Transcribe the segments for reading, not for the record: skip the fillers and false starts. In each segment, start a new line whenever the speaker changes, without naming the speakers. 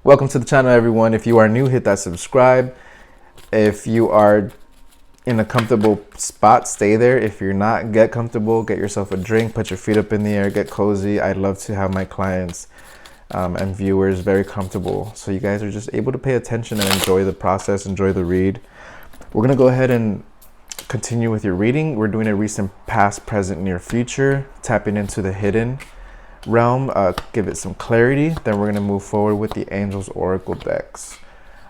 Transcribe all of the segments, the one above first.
Welcome to the channel, everyone. If you are new, hit that subscribe. If you are in a comfortable spot, stay there. If you're not, get comfortable, get yourself a drink, put your feet up in the air, get cozy. I'd love to have my clients and viewers very comfortable, so you guys are just able to pay attention and enjoy the process, enjoy the read. We're gonna go ahead and continue with your reading. We're doing a recent, past, present, near future, tapping into the hidden realm, give it some clarity. Then we're going to move forward with the Angels Oracle decks.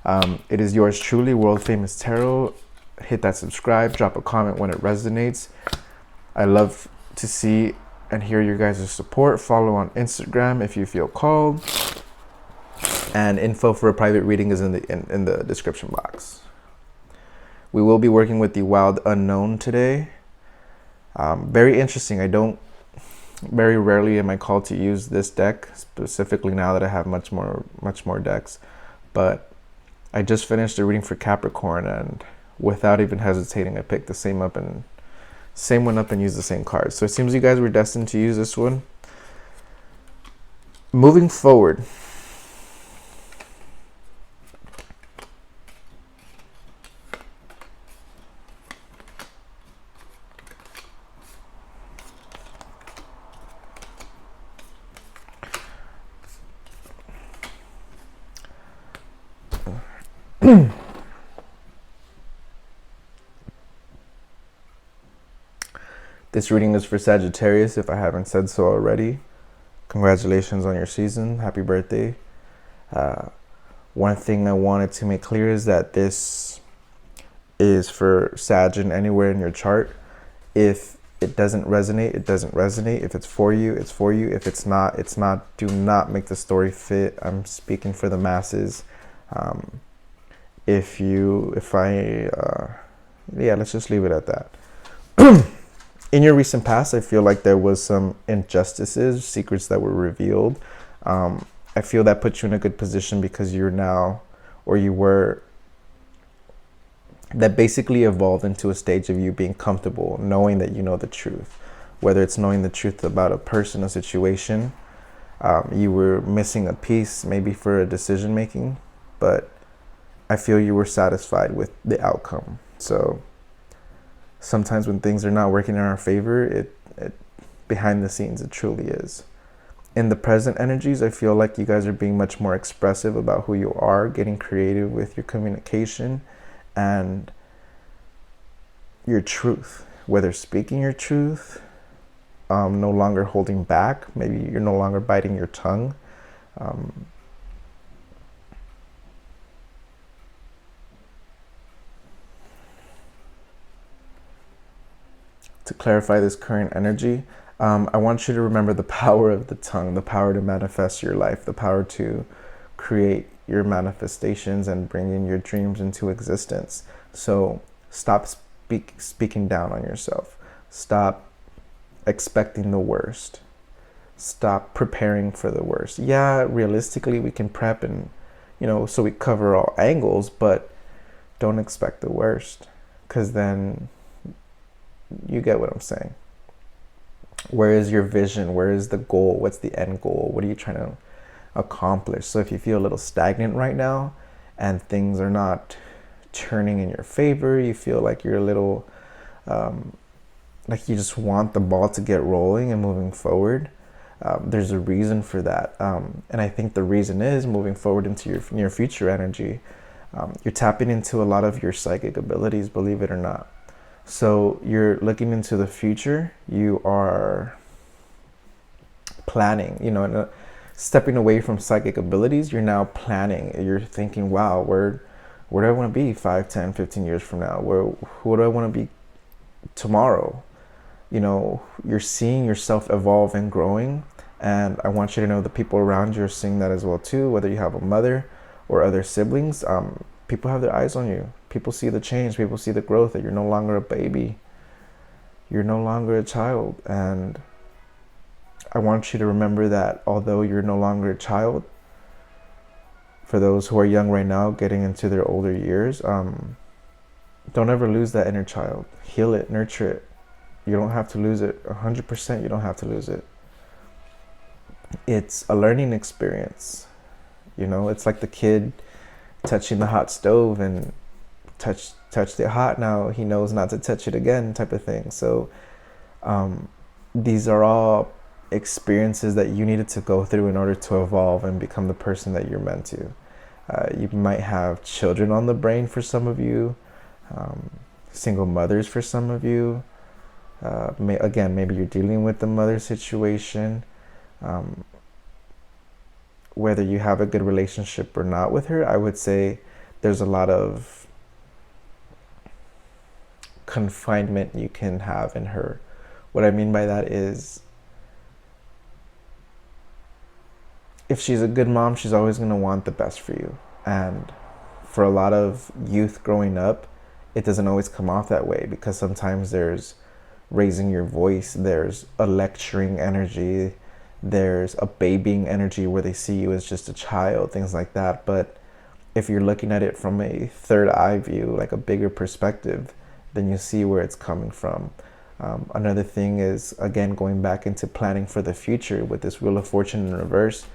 It is yours truly, World Famous Tarot. Hit that subscribe, drop a comment when it resonates. I love to see and hear your guys' support. Follow on Instagram if you feel called, and info for a private reading is in the description box. We will be working with the Wild Unknown today. Very interesting. Very rarely am I called to use this deck, specifically now that I have much more decks. But I just finished a reading for Capricorn, and without even hesitating, I picked the same one up and used the same cards. So it seems you guys were destined to use this one. Moving forward, this reading is for Sagittarius, if I haven't said so already. Congratulations on your season. Happy birthday. One thing I wanted to make clear is that this is for Sag and anywhere in your chart. If it doesn't resonate, it doesn't resonate. If it's for you, it's for you. If it's not, it's not. Do not make the story fit. I'm speaking for the masses. Let's just leave it at that. In your recent past, I feel like there was some injustices, secrets that were revealed. I feel that puts you in a good position because you're now, or you were, that basically evolved into a stage of you being comfortable, knowing that you know the truth. Whether it's knowing the truth about a person, a situation, you were missing a piece maybe for a decision making, but I feel you were satisfied with the outcome. So sometimes when things are not working in our favor, it behind the scenes, it truly is. In the present energies, I feel like you guys are being much more expressive about who you are, getting creative with your communication and your truth, whether speaking your truth, no longer holding back. Maybe you're no longer biting your tongue. To clarify this current energy, I want you to remember the power of the tongue, the power to manifest your life, the power to create your manifestations and bring in your dreams into existence. So stop speaking down on yourself. Stop expecting the worst. Stop preparing for the worst. Yeah, realistically, we can prep and, so we cover all angles, but don't expect the worst, because then you get what I'm saying. Where is your vision? Where is the goal? What's the end goal? What are you trying to accomplish? So if you feel a little stagnant right now and things are not turning in your favor, you feel like you're a little like you just want the ball to get rolling and moving forward, there's a reason for that. And I think the reason is moving forward into your near future energy. You're tapping into a lot of your psychic abilities, believe it or not. So you're looking into the future. You are planning, stepping away from psychic abilities. You're now planning. You're thinking, wow, where do I want to be 5, 10, 15 years from now? Who do I want to be tomorrow? You're seeing yourself evolve and growing. And I want you to know the people around you are seeing that as well too. Whether you have a mother or other siblings, people have their eyes on you. People see the change. People see the growth, that you're no longer a baby. You're no longer a child. And I want you to remember that although you're no longer a child, for those who are young right now, getting into their older years, don't ever lose that inner child. Heal it, nurture it. You don't have to lose it. 100%, you don't have to lose it. It's a learning experience. You know, it's like the kid touching the hot stove and touched it hot. Now he knows not to touch it again, type of thing. So these are all experiences that you needed to go through in order to evolve and become the person that you're meant to. You might have children on the brain for some of you, single mothers for some of you. Maybe you're dealing with the mother situation. Whether you have a good relationship or not with her, I would say there's a lot of confinement you can have in her. What I mean by that is, if she's a good mom, she's always going to want the best for you. And for a lot of youth growing up, it doesn't always come off that way, because sometimes there's raising your voice, there's a lecturing energy, there's a babying energy where they see you as just a child, things like that. But if you're looking at it from a third eye view, like a bigger perspective, then you see where it's coming from. Another thing is, again, going back into planning for the future with this Wheel of Fortune in reverse.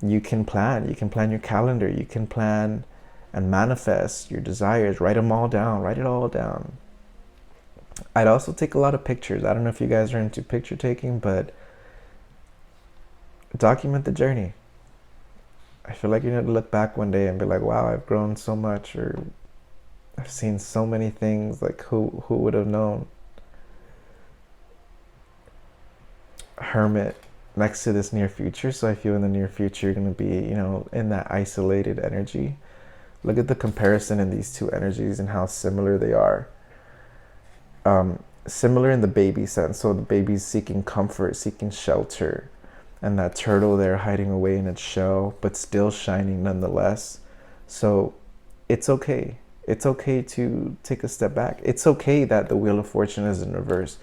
You can plan your calendar, you can plan and manifest your desires, write it all down. I'd also take a lot of pictures. I don't know if you guys are into picture taking, but document the journey. I feel like you're going to look back one day and be like, wow, I've grown so much, or I've seen so many things, like who would have known? Hermit next to this near future. So I feel in the near future you're going to be, in that isolated energy. Look at the comparison in these two energies and how similar they are. Similar in the baby sense. So the baby's seeking comfort, seeking shelter, and that turtle there hiding away in its shell, but still shining nonetheless. So it's okay. It's okay to take a step back. It's okay that the Wheel of Fortune is in reverse.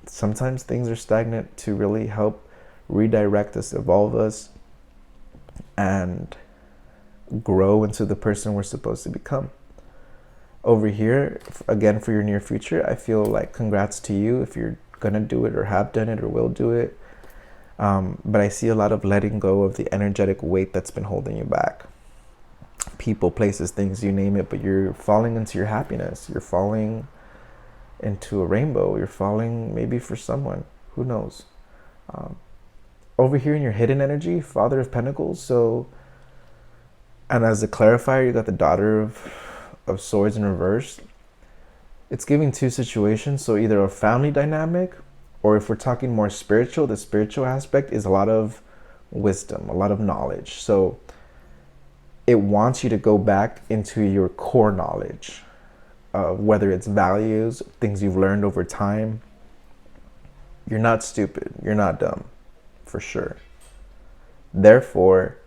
Sometimes things are stagnant to really help redirect us, evolve us, and grow into the person we're supposed to become. Over here, again, for your near future, I feel like congrats to you if you're gonna do it or have done it or will do it. But I see a lot of letting go of the energetic weight that's been holding you back. People, places, things, you name it, but you're falling into your happiness. You're falling into a rainbow. You're falling maybe for someone. Who knows? Over here in your hidden energy, Father of Pentacles. So, and as a clarifier, you got the Daughter of Swords in reverse. It's giving two situations. So either a family dynamic, or if we're talking more spiritual, the spiritual aspect is a lot of wisdom, a lot of knowledge. So it wants you to go back into your core knowledge, whether it's values, things you've learned over time. You're not stupid. You're not dumb, for sure. Therefore,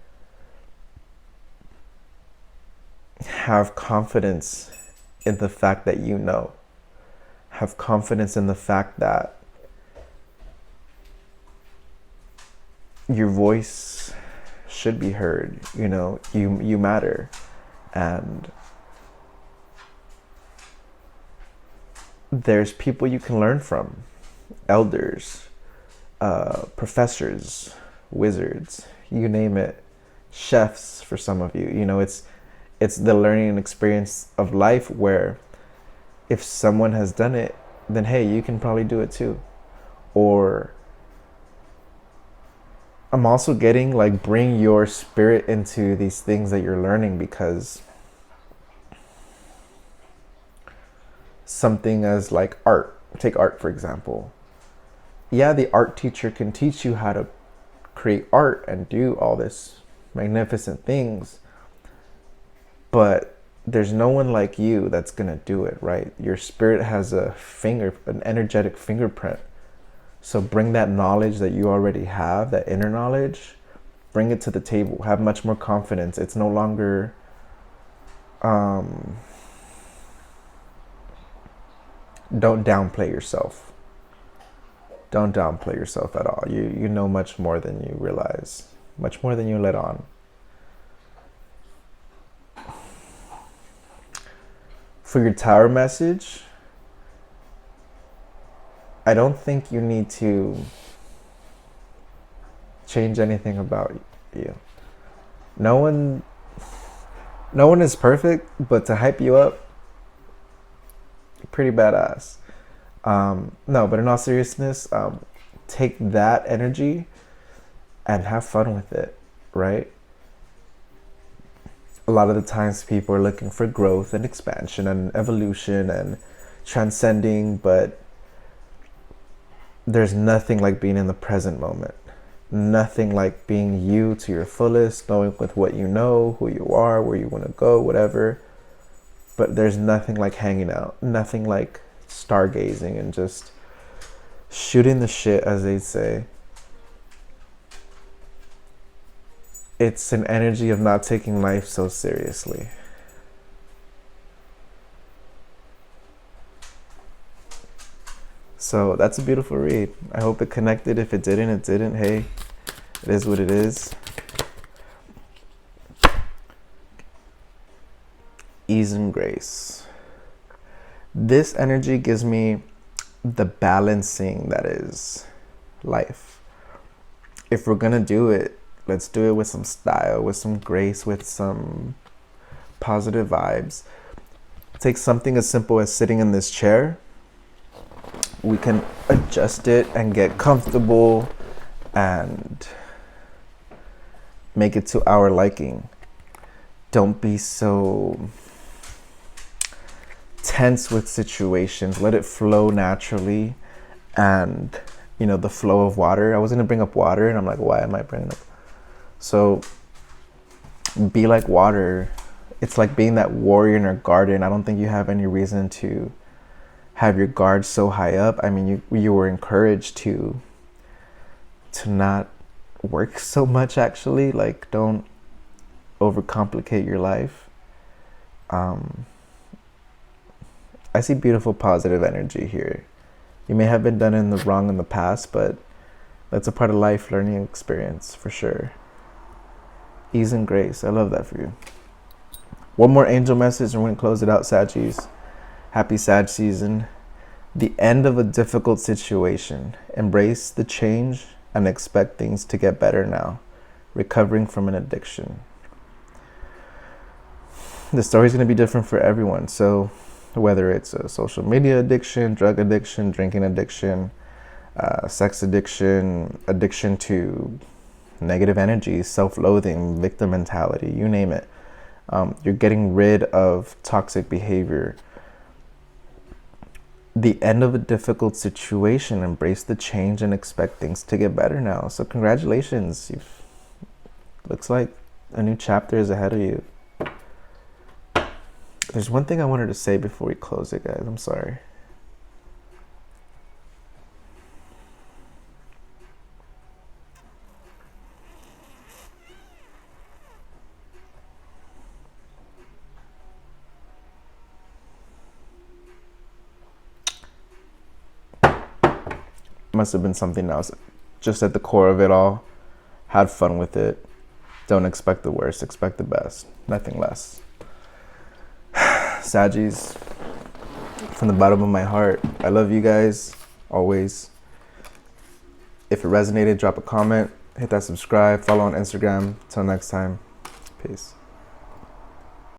have confidence in the fact that you know. Have confidence in the fact that your voice should be heard. You matter. And there's people you can learn from. Elders, professors, wizards, you name it. Chefs for some of you. It's the learning and experience of life where if someone has done it, then hey, you can probably do it too. Or I'm also getting like, bring your spirit into these things that you're learning, because something as like art, take art for example. Yeah, the art teacher can teach you how to create art and do all this magnificent things, but there's no one like you that's gonna do it, right? Your spirit has an energetic fingerprint. So bring that knowledge that you already have, that inner knowledge, bring it to the table. Have much more confidence. It's no longer don't downplay yourself. Don't downplay yourself at all. You know much more than you realize, much more than you let on. For your Tower message, I don't think you need to change anything about you. No one is perfect, but to hype you up, pretty badass. No, but in all seriousness, take that energy and have fun with it, right? A lot of the times people are looking for growth and expansion and evolution and transcending, but there's nothing like being in the present moment. Nothing like being you to your fullest, knowing with what you know, who you are, where you want to go, whatever. But there's nothing like hanging out, nothing like stargazing and just shooting the shit, as they say. It's an energy of not taking life so seriously. So that's a beautiful read. I hope it connected. If it didn't, it didn't. Hey, it is what it is. Ease and grace. This energy gives me the balancing that is life. If we're gonna do it, let's do it with some style, with some grace, with some positive vibes. Take something as simple as sitting in this chair. We can adjust it and get comfortable and make it to our liking. Don't be so tense with situations. Let it flow naturally. And, you know, the flow of water. I was going to bring up water and I'm like, why am I bringing up? So be like water. It's like being that warrior in a garden. I don't think you have any reason to have your guard so high up. I mean, you were encouraged to not work so much, actually. Like, don't overcomplicate your life. I see beautiful positive energy here. You may have been done in the wrong in the past, but that's a part of life, learning experience for sure. Ease and grace. I love that for you. One more angel message and we're going to close it out, Saggies. Happy Sag season. The end of a difficult situation. Embrace the change and expect things to get better now. Recovering from an addiction. The story is going to be different for everyone. So whether it's a social media addiction, drug addiction, drinking addiction, sex addiction, addiction to negative energy, self-loathing, victim mentality, you name it. You're getting rid of toxic behavior. The end of a difficult situation. Embrace the change and expect things to get better now. So congratulations. Looks like a new chapter is ahead of you. There's one thing I wanted to say before we close it, guys. I'm sorry. Must have been something else. Just at the core of it all, had fun with it. Don't expect the worst, expect the best. Nothing less. Saggies, from the bottom of my heart, I love you guys, always. If it resonated, drop a comment, hit that subscribe, follow on Instagram. Till next time, peace.